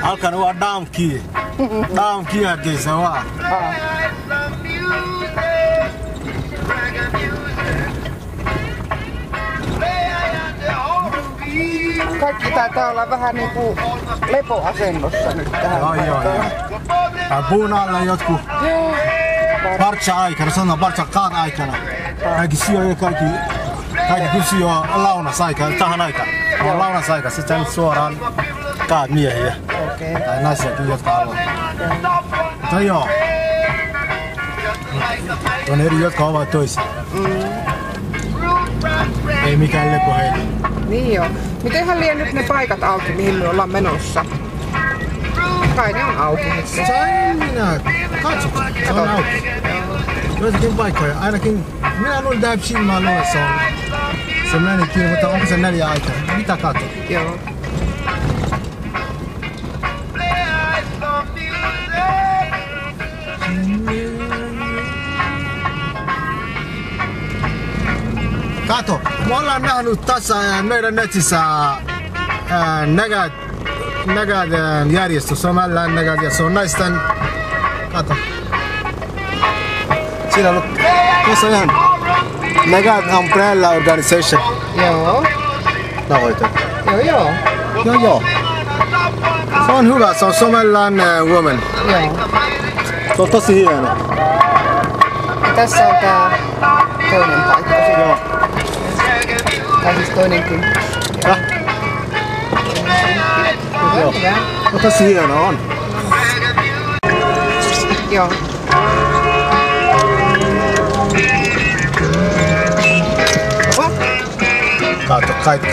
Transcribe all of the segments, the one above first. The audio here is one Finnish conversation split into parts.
halkan waa dhaamkii Hargeysa waa kaikki taitaa olla vähän niinku lepoasennossa nyt tähän. Joo. Puun alla jotkut Barca-aikana, sanotaan Barca-kaan aikana. Kaikki syö ja kaikki kysyy lounasaikana, tähän aikaan. On lounasaika, sitten nyt suoraan kaat miehiä. Tai naisiakin, jotka haluaa. Mutta joo. On eri, jotka ovat töissä. Ei mikään lepo heille. Niin joo. Mitenhän liian nyt ne paikat auki, mihin me ollaan menossa? Kai ne on auki nyt. Sain minä. Katso, se on auki. Joitakin paikkoja. Ainakin minä luulin täysin, mä luulen, että se meni kiinni, mutta onko se 4 aikaa? Mitä katso? Joo. Kato, me ollaan nähnyt tässä meidän netissä Nägät järjestö, Somaliland Nägät, ja se on naisten, kato. Siinä on, tuossa on ihan Nägät Umbrella Organization. Joo. Tavoite. Joo. Se on hyvä, se on Somaliland woman. Joo. Se on tosi hieno. Ja tässä on tää toinen paikka. Joo. Tai siis toinen kynttä. Joo. No tosi hieno on. Joo. Kato, kaikki.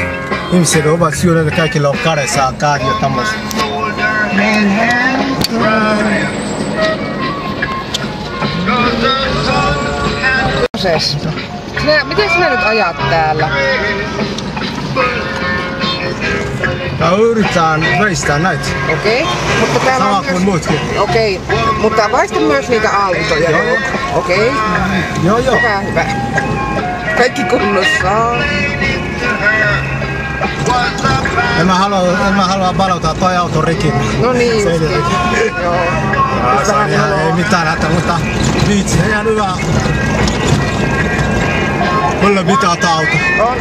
Ihmiset ovat syöneet, kaikilla on kadessa ja tämmöistä. Miten sinä nyt ajat täällä? Mä yritän väistää näitä. Okei. Mutta täällä sama on kuin muutkin. Okei. Mutta väistä myös niitä autoja. Joo. Okei. Joo. Hyvä. Kaikki kunnossa. En mä halua valottaa toi auton rikin. No niin. Joo. Se on ihan, ei mitään hätää, mutta viitsi, ihan hyvä. Mulle mitään auto. On.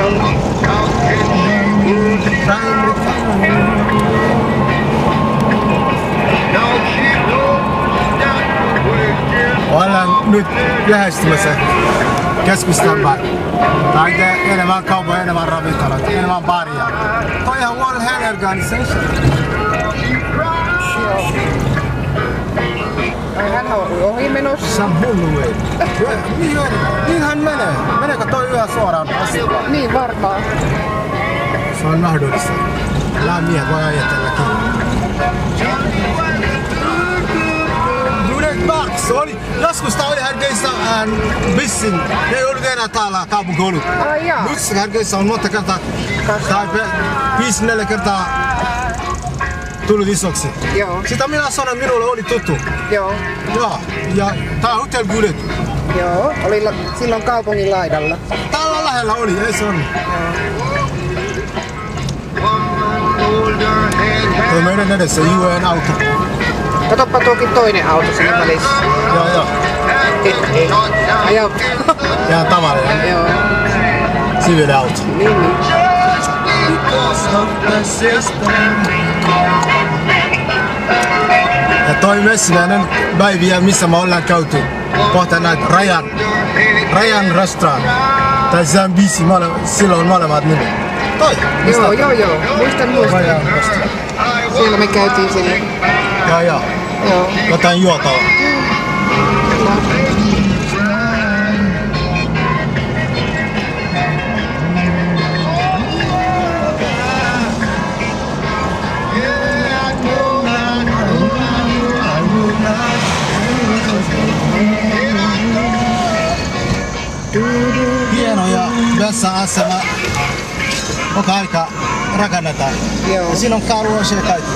Ollaan nyt lähestymässä keskustan päin. Tai enemmän kaupoja, enemmän ravintoloita, enemmän baria. Toi on ihan World Health Organization. Hän on ohi menossa. Se on hullu ei. Niinhän menee. Meneekö toi yhä suoraan asiaan? Niin varmaan. Se on mahdollista. Miehet voi ajatellakin. Se oli, joskus tää oli Hargeysa Bissin. Ei ollut enää täällä kaupunkoulut. Ai jaa. Nyt Hargeysa on monta kertaa, tai 5-4 kertaa tullut isoksi. Joo. Sitä minä sanon, minulle oli tuttu. Joo. Ja tää on Hotel Gulet. Joo, oli silloin kaupungin laidalla. Täällä lähellä oli, ei se on. Tuo meidän edessä UN auto. Katoppa tuokin toinen auto siinä välissä. Joo. Aja. Ihan tavallinen. Joo. Siviiliauto. Niin. Ja toi messiläinen päiviä, missä me ollaan käyty. Kohta näitä Rajan restaurant. Tai Zambisi, silloin molemmat nimet. Toi. Joo. Muistan. Rajan restaurant. Siellä me käytiin sinne. Joo. Joo. Jotain juotavaa. Hienoja vessa-asema. Koko aika rakennetaan. Joo. Ja siinä on kaluosia ja kaikki.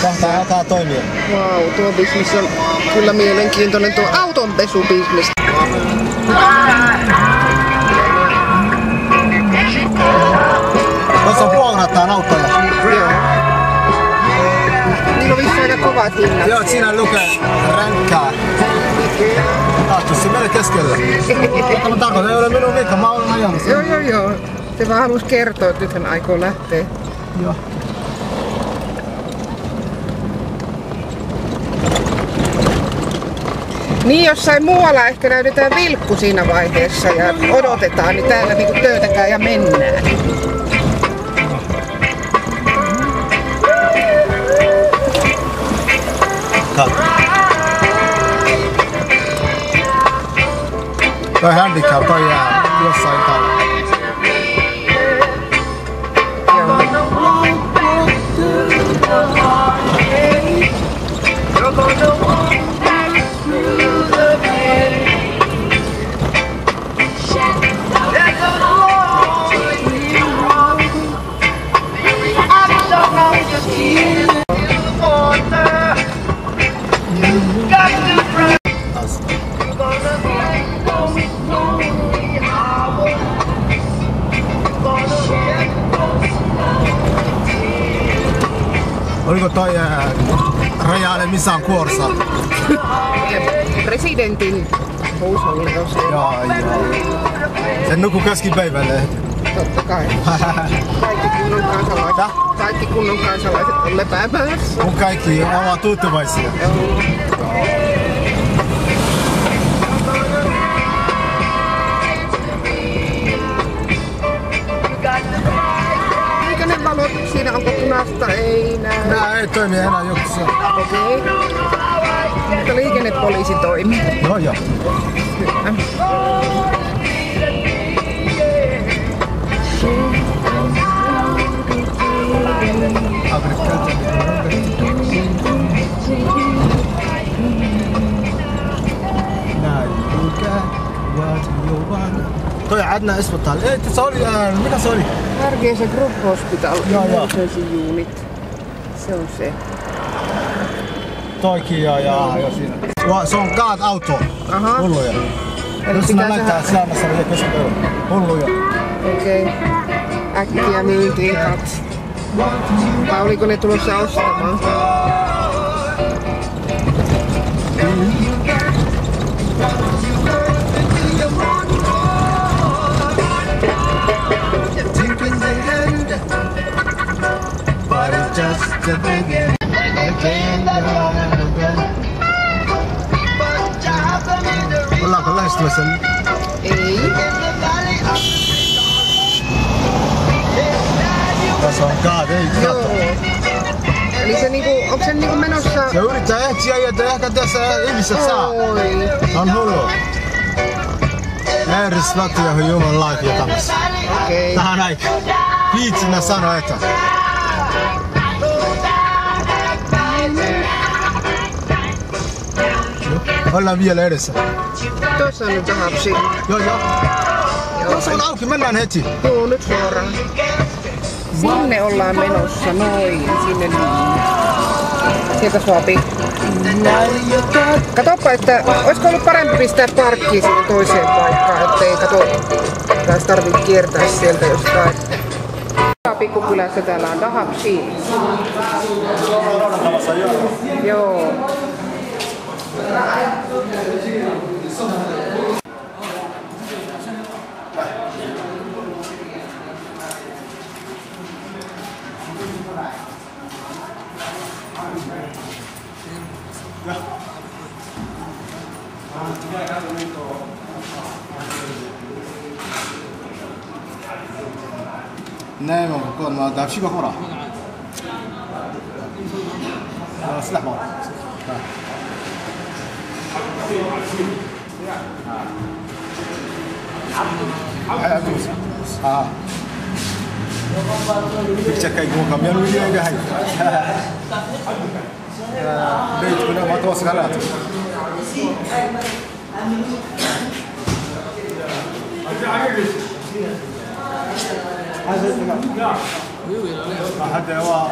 Kohta alkaa toimia. Vau, tuo bisnis on kyllä mielenkiintoinen, tuo autonpesubisnis. Tuossa on puolrattaan autoja. Joo. hinnat. Joo, siinä lukee ränkkää. Tahto se menee keskelle. Mä tarkoitan, ei ole minun vika, mä olen ajamassa. Joo. Se vaan halus kertoa, että nyt hän aikoo lähteä. Joo. Niin jossain muualla ehkä näytetään vilkku siinä vaiheessa ja odotetaan, niin täällä niinku töytäkään ja mennään. Toi handicap, toi jää jossain täällä. Oliko toi Rajale Misan kuorsa? Presidentin huusholli on se. Joo. Sen nuku keskipäivälle. Totta kai. Kaikki kunnon kansalaiset on lepäämässä. Mun kaikki ovat tyytyväisiä. Eikö ne valot siinä, onko punaista? Ei näy. Nää ei toimi enää jokussa. Okei. Mutta liikennepoliisi toimii. Joo. Toi عندنا اسبيطال. ايه تصوري mikä se oli? Hargeisa Group Hospital. Joo. Emergency unit. Se on se. Toikin ja siinä. Se on GAT-auto. Aha. Hulluja. Eli Jos pitää mä näyttää Suomessa oli keskipäivä. Hulluja. Okei. Äkkiä myyntiin 2. Vai oliko ne tulossa ostamaan? Ollaanko lähestymässä? Ei. Tässä on GAT, ei Joo. Eli se niinku, onko se niinku menossa? Se yrittää etsiä ja ehkä tässä ihmiset saa. Oi. On hullu. Ei respektiä human life kanssa. Okei. Tähän aikaan. Viitsinä sano, että. Ollaan vielä edessä. Tuossa on nyt hapsi. Joo. Tuossa on auki, mennään heti. Joo, nyt suoraan. Sinne ollaan menossa, noin, sinne niin. Sieltä suopi. Katoppa, että olisiko ollut parempi pistää parkkiin sinne toiseen paikkaan, ettei taas tarvitse kiertää sieltä jostain. Pikkukylässä täällä on Dahab-Shin. Joo. Nee, maar kon maar daar zie ik wel. Ja, slecht man. Ik zeg kijk gewoon kamera nu weer gehaald. Weet je nou wat was gelaten? هذا هو